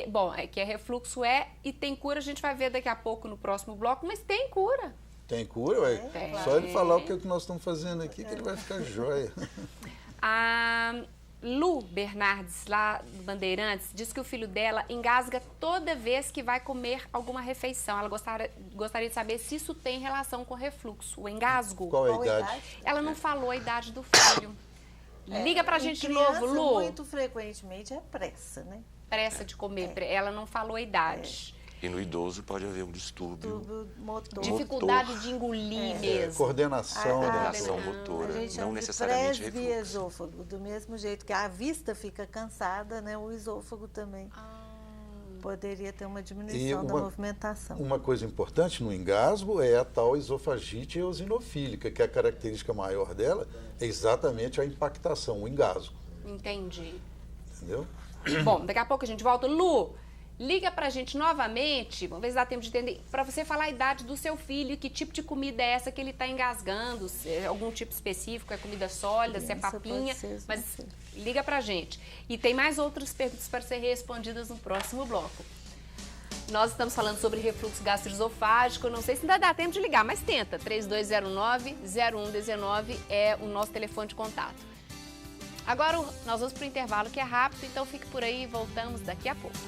Speaker 4: Bom, é que refluxo e tem cura, a gente vai ver daqui a pouco no próximo bloco, mas tem cura.
Speaker 2: Tem cura, ué?
Speaker 4: Tem.
Speaker 2: Só ele falar o que nós estamos fazendo aqui, que ele vai ficar joia.
Speaker 4: A Lu Bernardes, lá do Bandeirantes, diz que o filho dela engasga toda vez que vai comer alguma refeição. Ela gostaria de saber se isso tem relação com refluxo, o engasgo.
Speaker 2: Qual é a idade?
Speaker 4: Ela não falou a idade do filho. Liga pra gente de novo, Lu.
Speaker 3: Muito frequentemente é pressa, né?
Speaker 4: Pressa de comer. Ela não falou a idade.
Speaker 5: E no idoso pode haver um distúrbio
Speaker 3: motor.
Speaker 4: Dificuldade de engolir mesmo.
Speaker 2: Coordenação.
Speaker 5: Coordenação motora,
Speaker 3: A gente
Speaker 5: não
Speaker 3: chama
Speaker 5: necessariamente
Speaker 3: de
Speaker 5: refluxo.
Speaker 3: esôfago. Do mesmo jeito que a vista fica cansada, né? O esôfago também poderia ter uma diminuição da movimentação.
Speaker 2: Uma coisa importante no engasgo é a tal esofagite eosinofílica, que a característica maior dela é exatamente a impactação, o engasgo.
Speaker 4: Entendi.
Speaker 2: Entendeu?
Speaker 4: Bom, daqui a pouco a gente volta. Lu, liga pra gente novamente, vamos ver se dá tempo de entender, pra você falar a idade do seu filho, que tipo de comida é essa que ele tá engasgando, se é algum tipo específico, é comida sólida, se é papinha, mas liga pra gente. E tem mais outras perguntas para ser respondidas no próximo bloco. Nós estamos falando sobre refluxo gastroesofágico, não sei se ainda dá tempo de ligar, mas tenta, 3209-0119 é o nosso telefone de contato. Agora nós vamos para o intervalo, que é rápido, então fique por aí e voltamos daqui a pouco.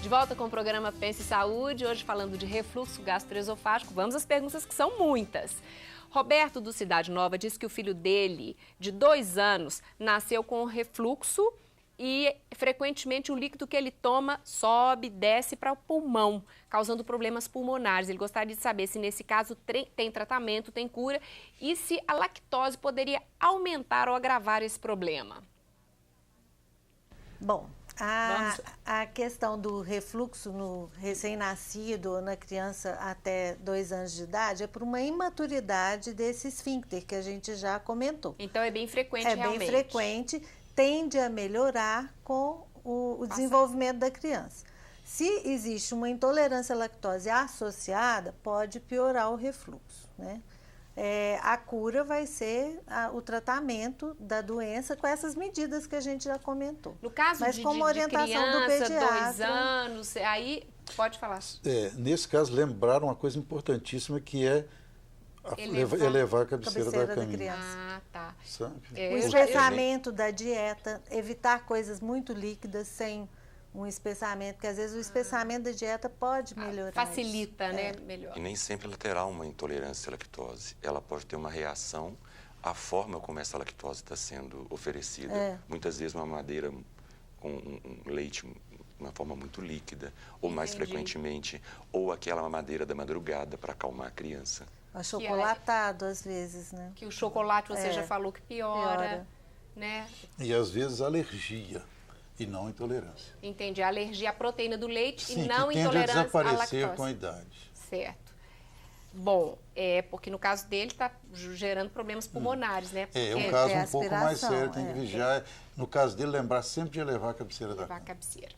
Speaker 4: De volta com o programa Pense Saúde, hoje falando de refluxo gastroesofágico. Vamos às perguntas, que são muitas. Roberto, do Cidade Nova, diz que o filho dele, de 2 anos, nasceu com refluxo e, frequentemente, o líquido que ele toma sobe, desce para o pulmão, causando problemas pulmonares. Ele gostaria de saber se, nesse caso, tem tratamento, tem cura e se a lactose poderia aumentar ou agravar esse problema.
Speaker 3: Bom, a questão do refluxo no recém-nascido ou na criança até 2 anos de idade é por uma imaturidade desse esfíncter que a gente já comentou.
Speaker 4: Então é bem frequente realmente.
Speaker 3: É bem frequente, tende a melhorar com o desenvolvimento da criança. Se existe uma intolerância à lactose associada, pode piorar o refluxo, né? A cura vai ser o tratamento da doença com essas medidas que a gente já comentou.
Speaker 4: No caso
Speaker 3: mas
Speaker 4: de
Speaker 3: com uma orientação
Speaker 4: criança,
Speaker 3: do pediatra,
Speaker 4: 2 anos, aí pode falar.
Speaker 2: Nesse caso, lembrar uma coisa importantíssima que é elevar a cabeceira da caminha.
Speaker 4: Ah, tá.
Speaker 2: Sabe?
Speaker 3: O espessamento da dieta, evitar coisas muito líquidas sem um espessamento, porque às vezes o espessamento da dieta pode melhorar.
Speaker 4: Facilita, né? Melhor.
Speaker 5: E nem sempre ela terá uma intolerância à lactose. Ela pode ter uma reação à forma como essa lactose está sendo oferecida. Muitas vezes uma mamadeira com um leite, uma forma muito líquida, ou mais frequentemente, ou aquela mamadeira da madrugada para acalmar a criança.
Speaker 3: Achocolatado, às vezes, né?
Speaker 4: Que o chocolate você já falou que piora, né?
Speaker 2: E às vezes alergia. E não intolerância.
Speaker 4: Entendi. A alergia à proteína do leite.
Speaker 2: Sim,
Speaker 4: e não
Speaker 2: que
Speaker 4: intolerância
Speaker 2: a desaparecer
Speaker 4: à lactose.
Speaker 2: com a idade.
Speaker 4: Certo. Bom, porque no caso dele está gerando problemas pulmonares, né?
Speaker 2: É um caso um pouco mais sério, tem que vigiar. No caso dele, lembrar sempre de elevar a cabeceira da cama.
Speaker 4: Cabeceira.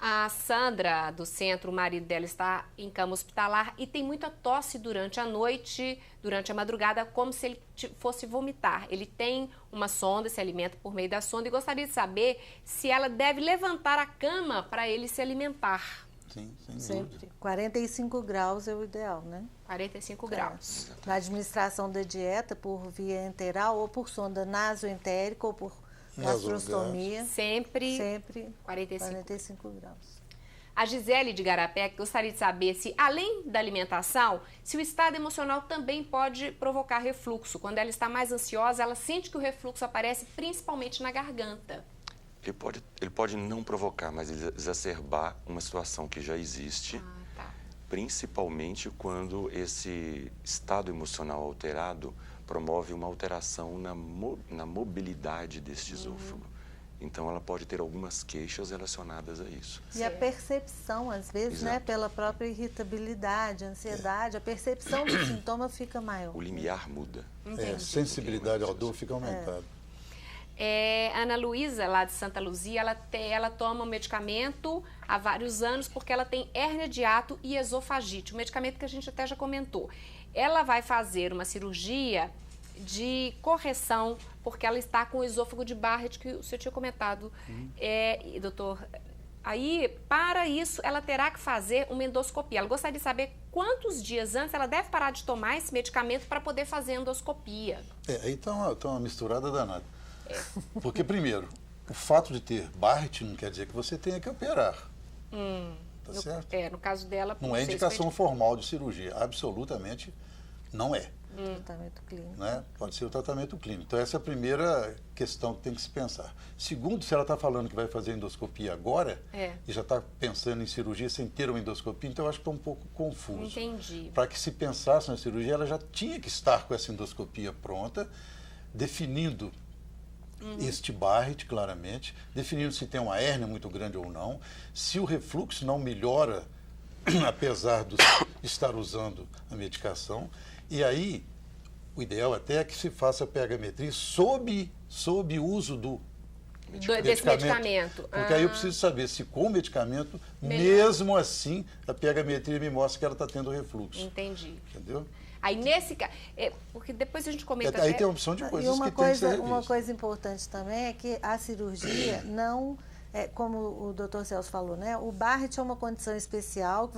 Speaker 4: A Sandra, do centro, o marido dela está em cama hospitalar e tem muita tosse durante a noite, durante a madrugada, como se ele fosse vomitar. Ele tem uma sonda, se alimenta por meio da sonda e gostaria de saber se ela deve levantar a cama para ele se alimentar.
Speaker 2: Sim, sem
Speaker 3: Sempre.
Speaker 2: dúvida.
Speaker 3: 45 graus é o ideal, né?
Speaker 4: 45 graus.
Speaker 3: Na administração da dieta, por via enteral, ou por sonda nasoentérica, ou por gastrostomia.
Speaker 4: Sempre
Speaker 3: 45 graus.
Speaker 4: A Gisele de Garapé gostaria de saber se, além da alimentação, se o estado emocional também pode provocar refluxo. Quando ela está mais ansiosa, ela sente que o refluxo aparece principalmente na garganta.
Speaker 5: Ele pode não provocar, mas exacerbar uma situação que já existe, principalmente quando esse estado emocional alterado promove uma alteração na mobilidade deste esôfago. Então, ela pode ter algumas queixas relacionadas a isso.
Speaker 3: E a percepção, às vezes, né, pela própria irritabilidade, ansiedade, a percepção do sintoma fica maior.
Speaker 5: O limiar muda.
Speaker 2: A sensibilidade ao dor fica aumentada.
Speaker 4: Ana Luísa, lá de Santa Luzia, ela toma um medicamento há vários anos porque ela tem hérnia de hiato e esofagite, um medicamento que a gente até já comentou. Ela vai fazer uma cirurgia de correção porque ela está com o esôfago de Barrett, que você tinha comentado, doutor. Aí, para isso, ela terá que fazer uma endoscopia. Ela gostaria de saber quantos dias antes ela deve parar de tomar esse medicamento para poder fazer endoscopia.
Speaker 2: Aí está uma misturada danada. Porque, primeiro, o fato de ter Barrett não quer dizer que você tenha que operar. Tá certo?
Speaker 4: No caso dela...
Speaker 2: Não é indicação formal de cirurgia. Absolutamente não é.
Speaker 3: Tratamento clínico.
Speaker 2: Né? Pode ser o tratamento clínico. Então, essa é a primeira questão que tem que se pensar. Segundo, se ela está falando que vai fazer endoscopia agora e já está pensando em cirurgia sem ter uma endoscopia, então eu acho que está um pouco confuso.
Speaker 4: Entendi.
Speaker 2: Para que se pensasse na cirurgia, ela já tinha que estar com essa endoscopia pronta, definindo este Barrett, claramente, definindo se tem uma hérnia muito grande ou não, se o refluxo não melhora, apesar de estar usando a medicação, e aí o ideal até é que se faça a pH-metria sob uso desse
Speaker 4: medicamento.
Speaker 2: Porque aí eu preciso saber se com o medicamento, mesmo assim, a pH-metria me mostra que ela está tendo refluxo.
Speaker 4: Entendi.
Speaker 2: Entendeu?
Speaker 4: Aí nesse caso, porque depois a gente comenta...
Speaker 2: Aí tem a opção de coisas que tem que ser revistas.
Speaker 3: Uma coisa importante também é que a cirurgia não, como o doutor Celso falou, né? O Barrett é uma condição especial que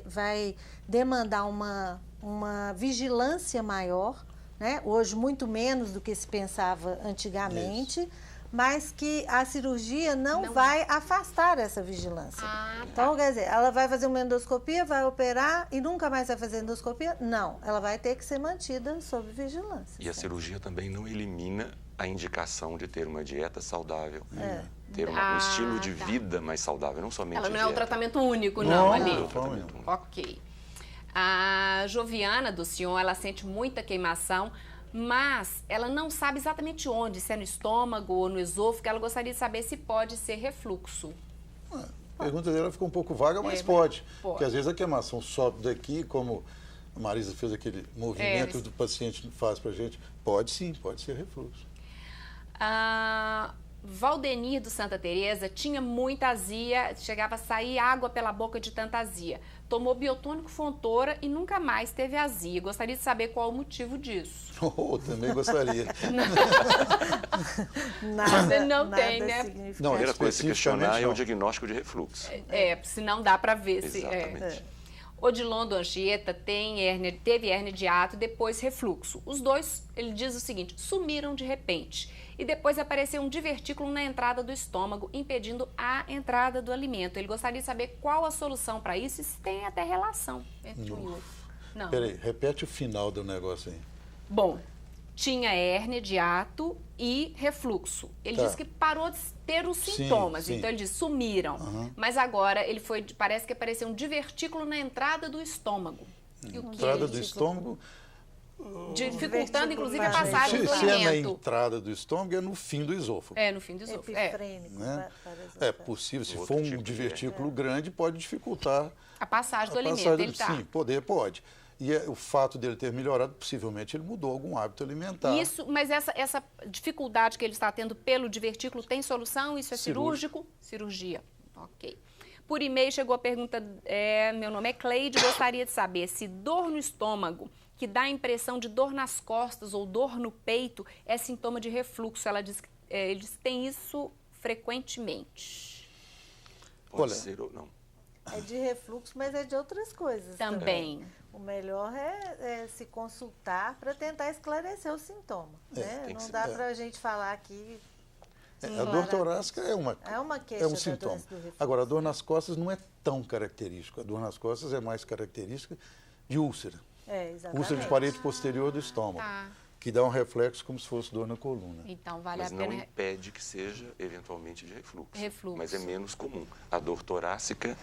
Speaker 3: vai demandar uma vigilância maior, né? Hoje muito menos do que se pensava antigamente, mas que a cirurgia não vai afastar essa vigilância. Então, quer dizer, ela vai fazer uma endoscopia, vai operar e nunca mais vai fazer endoscopia? Não, ela vai ter que ser mantida sob vigilância.
Speaker 5: E a cirurgia também não elimina a indicação de ter uma dieta saudável, ter um estilo de vida mais saudável, não somente
Speaker 4: ela não
Speaker 5: dieta.
Speaker 4: é um tratamento único, não, ali.
Speaker 5: Não é um tratamento único.
Speaker 4: Ok. A Joviana do Sion, ela sente muita queimação, mas ela não sabe exatamente onde, se é no estômago ou no esôfago. Ela gostaria de saber se pode ser refluxo.
Speaker 2: A pergunta dela ficou um pouco vaga, mas pode. Porque às vezes a queimação sobe daqui, como a Marisa fez aquele movimento do paciente faz pra gente. Pode sim, pode ser refluxo.
Speaker 4: Valdenir do Santa Teresa tinha muita azia, chegava a sair água pela boca de tanta azia. Tomou biotônico Fontoura e nunca mais teve azia. Gostaria de saber qual o motivo disso.
Speaker 2: Também gostaria.
Speaker 4: Não tem, né?
Speaker 5: Não, a primeira coisa a se questionar é o diagnóstico de refluxo.
Speaker 4: Se não dá para ver
Speaker 5: Exatamente.
Speaker 4: se... Odilon do Anchieta teve hérnia de hiato e depois refluxo. Os dois, ele diz o seguinte, sumiram de repente. E depois apareceu um divertículo na entrada do estômago, impedindo a entrada do alimento. Ele gostaria de saber qual a solução para isso e se tem até relação entre um e outro. Não.
Speaker 2: Peraí, repete o final do negócio aí.
Speaker 4: Bom, tinha hérnia de hiato e refluxo. Ele disse que parou de ter os sintomas,
Speaker 2: sim.
Speaker 4: então ele disse, sumiram. Mas agora parece que apareceu um divertículo na entrada do estômago.
Speaker 2: Entrada do estômago...
Speaker 4: Dificultando, inclusive, a passagem do
Speaker 2: Se é na
Speaker 4: alimento.
Speaker 2: entrada do estômago, é no fim do esôfago.
Speaker 4: É, no fim do esôfago.
Speaker 3: Epifrênico.
Speaker 2: Né? É possível, se for um divertículo grande, pode dificultar
Speaker 4: A passagem do alimento.
Speaker 2: Sim, pode. E o fato dele ter melhorado, possivelmente ele mudou algum hábito alimentar.
Speaker 4: Isso, mas essa dificuldade que ele está tendo pelo divertículo tem solução? Isso é cirúrgico? Cirurgia. Ok. Por e-mail chegou a pergunta, meu nome é Cleide, gostaria de saber se dor no estômago, que dá a impressão de dor nas costas ou dor no peito, é sintoma de refluxo. Ela diz que eles têm isso frequentemente.
Speaker 5: Pode ser ou não.
Speaker 3: É de refluxo, mas é de outras coisas
Speaker 4: Também.
Speaker 3: O melhor é se consultar para tentar esclarecer o sintoma. Né? Não dá para a gente falar aqui...
Speaker 2: A dor torácica é uma
Speaker 3: queixa
Speaker 2: é um sintoma.
Speaker 3: do refluxo.
Speaker 2: Agora, a dor nas costas não é tão característica. A dor nas costas é mais característica de úlcera.
Speaker 3: Exatamente.
Speaker 2: Úlcera de parede posterior do estômago, que dá um reflexo como se fosse dor na coluna.
Speaker 4: Então, vale
Speaker 5: Mas
Speaker 4: a pena...
Speaker 5: não impede que seja, eventualmente, de refluxo. Mas é
Speaker 4: Refluxo.
Speaker 5: menos comum. A dor torácica,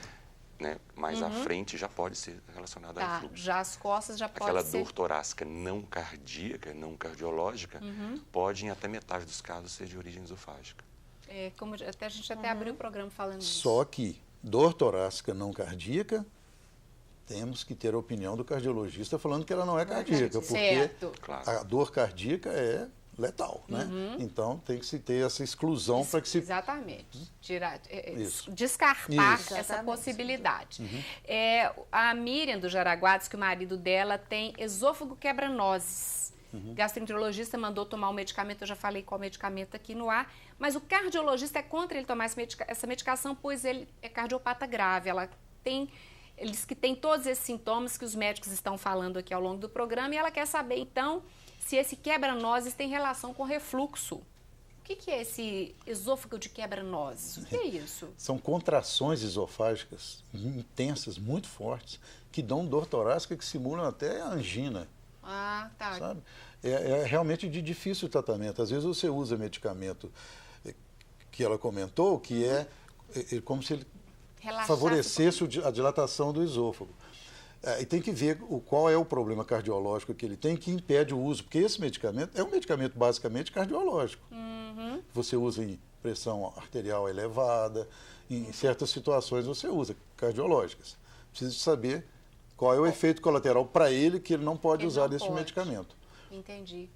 Speaker 5: né, mais à frente, já pode ser relacionada a refluxo.
Speaker 4: Já as costas já pode
Speaker 5: Aquela
Speaker 4: ser...
Speaker 5: dor torácica não cardíaca, não cardiológica, pode, em até metade dos casos, ser de origem esofágica.
Speaker 4: Como a gente até abriu o programa falando disso.
Speaker 2: Só que dor torácica não cardíaca, temos que ter a opinião do cardiologista falando que ela não é cardíaca, porque
Speaker 4: Certo.
Speaker 2: a dor cardíaca é letal, né? Então tem que se ter essa exclusão para que se...
Speaker 4: Exatamente. Tirar,
Speaker 2: Isso.
Speaker 4: descartar
Speaker 2: Isso.
Speaker 4: essa
Speaker 3: Exatamente.
Speaker 4: possibilidade. A Miriam do Jaraguá diz que o marido dela tem esôfago quebra-nozes. Gastroenterologista mandou tomar um medicamento, eu já falei qual medicamento aqui no ar, mas o cardiologista é contra ele tomar essa medicação, pois ele é cardiopata grave. Ele diz que tem todos esses sintomas que os médicos estão falando aqui ao longo do programa e ela quer saber, então, se esse quebra-nozes tem relação com refluxo. O que é esse esôfago de quebra-nozes? O que é isso?
Speaker 2: São contrações esofágicas intensas, muito fortes, que dão dor torácica que simulam até a angina.
Speaker 4: Ah, tá.
Speaker 2: Sabe? É realmente de difícil tratamento. Às vezes você usa medicamento que ela comentou, que é como se ele favorecesse a dilatação do esôfago. E tem que ver qual é o problema cardiológico que ele tem que impede o uso, porque esse medicamento é um medicamento basicamente cardiológico. Você usa em pressão arterial elevada, em certas situações você usa cardiológicas. Precisa saber qual é o efeito colateral para ele que ele não pode usar desse medicamento.
Speaker 4: Entendi.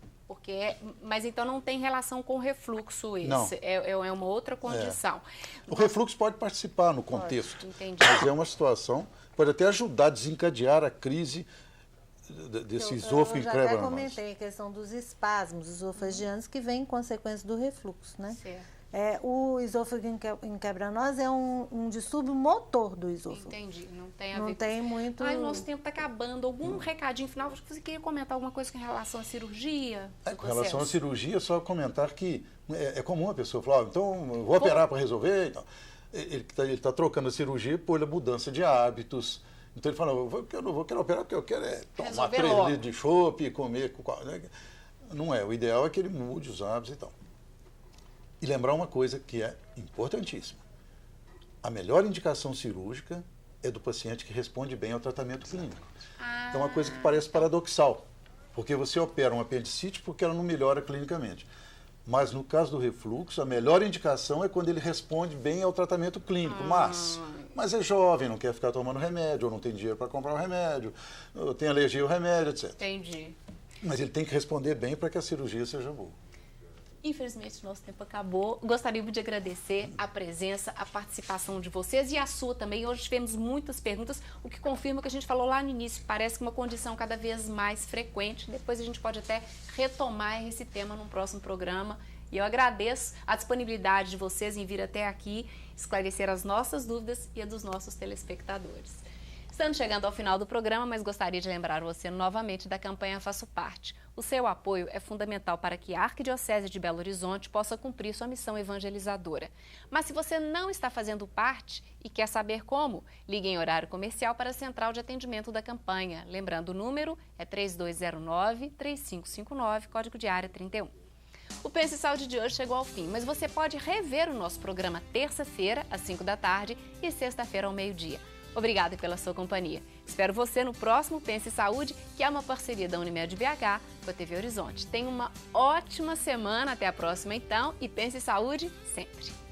Speaker 4: Mas então não tem relação com o refluxo esse?
Speaker 2: Não.
Speaker 4: É uma outra condição.
Speaker 2: O refluxo pode participar no contexto,
Speaker 4: Entendi.
Speaker 2: mas é uma situação, pode até ajudar a desencadear a crise desse esôfago
Speaker 3: Eu já até comentei a questão dos espasmos esofagianos que vem em consequência do refluxo, né?
Speaker 4: Certo.
Speaker 3: O esôfago em quebra-nozes é um distúrbio motor do esôfago.
Speaker 4: Entendi. Não tem a ver
Speaker 3: Não tem muito...
Speaker 4: Ai, o nosso tempo está acabando. Algum recadinho final? Você queria comentar alguma coisa com relação à cirurgia?
Speaker 2: Com relação à cirurgia, só comentar que é comum a pessoa falar, então eu vou operar para resolver. Então, ele está trocando a cirurgia por mudança de hábitos. Então ele fala, eu não vou querer operar porque eu quero tomar 3 litros de chopp e comer. Não é, o ideal é que ele mude os hábitos e tal. E lembrar uma coisa que é importantíssima. A melhor indicação cirúrgica é do paciente que responde bem ao tratamento clínico. É uma coisa que parece paradoxal, porque você opera um apendicite porque ela não melhora clinicamente. Mas no caso do refluxo, a melhor indicação é quando ele responde bem ao tratamento clínico. Mas é jovem, não quer ficar tomando remédio, ou não tem dinheiro para comprar o remédio, ou tem alergia ao remédio, etc.
Speaker 4: Entendi.
Speaker 2: Mas ele tem que responder bem para que a cirurgia seja boa.
Speaker 4: Infelizmente, nosso tempo acabou. Gostaria de agradecer a presença, a participação de vocês e a sua também. Hoje tivemos muitas perguntas, o que confirma o que a gente falou lá no início. Parece que uma condição cada vez mais frequente. Depois a gente pode até retomar esse tema num próximo programa. E eu agradeço a disponibilidade de vocês em vir até aqui, esclarecer as nossas dúvidas e a dos nossos telespectadores. Estamos chegando ao final do programa, mas gostaria de lembrar você novamente da campanha Faço Parte. O seu apoio é fundamental para que a Arquidiocese de Belo Horizonte possa cumprir sua missão evangelizadora. Mas se você não está fazendo parte e quer saber como, ligue em horário comercial para a central de atendimento da campanha. Lembrando, o número é 3209-3559, código de área 31. O Pense Saúde de hoje chegou ao fim, mas você pode rever o nosso programa terça-feira, às 5 da tarde e sexta-feira ao meio-dia. Obrigada pela sua companhia. Espero você no próximo Pense Saúde, que é uma parceria da Unimed BH com a TV Horizonte. Tenha uma ótima semana, até a próxima então, e Pense Saúde sempre!